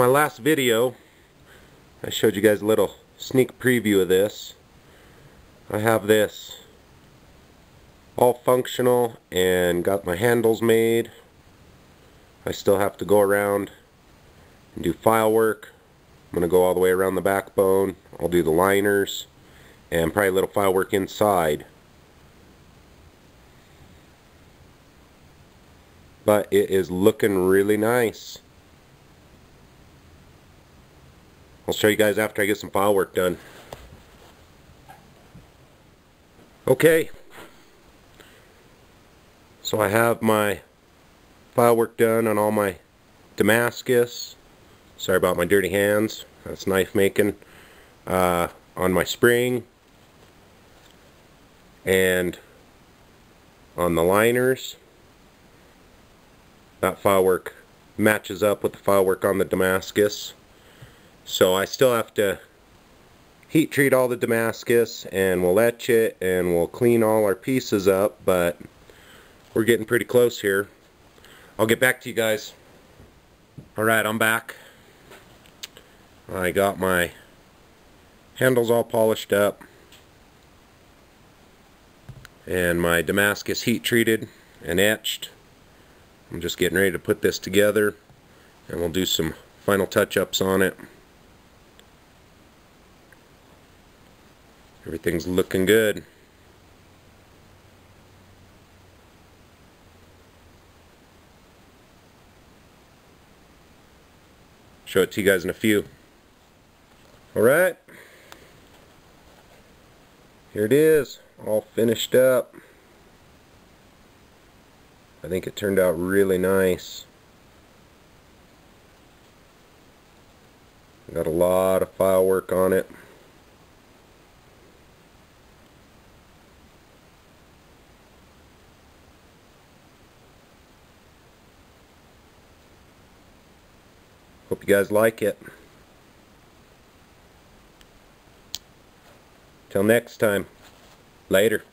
my last video, I showed you guys a little sneak preview of this. I have this all functional and got my handles made. I still have to go around and do file work. I'm going to go all the way around the backbone. I'll do the liners and probably a little file work inside. But it is looking really nice. I'll show you guys after I get some file work done. Okay, so I have my file work done on all my Damascus. Sorry about my dirty hands, that's knife making. On my spring and on the liners. That file work matches up with the file work on the Damascus. So I still have to heat treat all the Damascus, and we'll etch it, and we'll clean all our pieces up, but we're getting pretty close here. I'll get back to you guys. Alright, I'm back. I got my handles all polished up and my Damascus heat treated and etched. I'm just getting ready to put this together, and we'll do some final touch-ups on it. Everything's looking good. Show it to you guys in a few. Alright, here it is, all finished up. I think it turned out really nice. Got a lot of file work on it. Hope you guys like it. Till next time, later.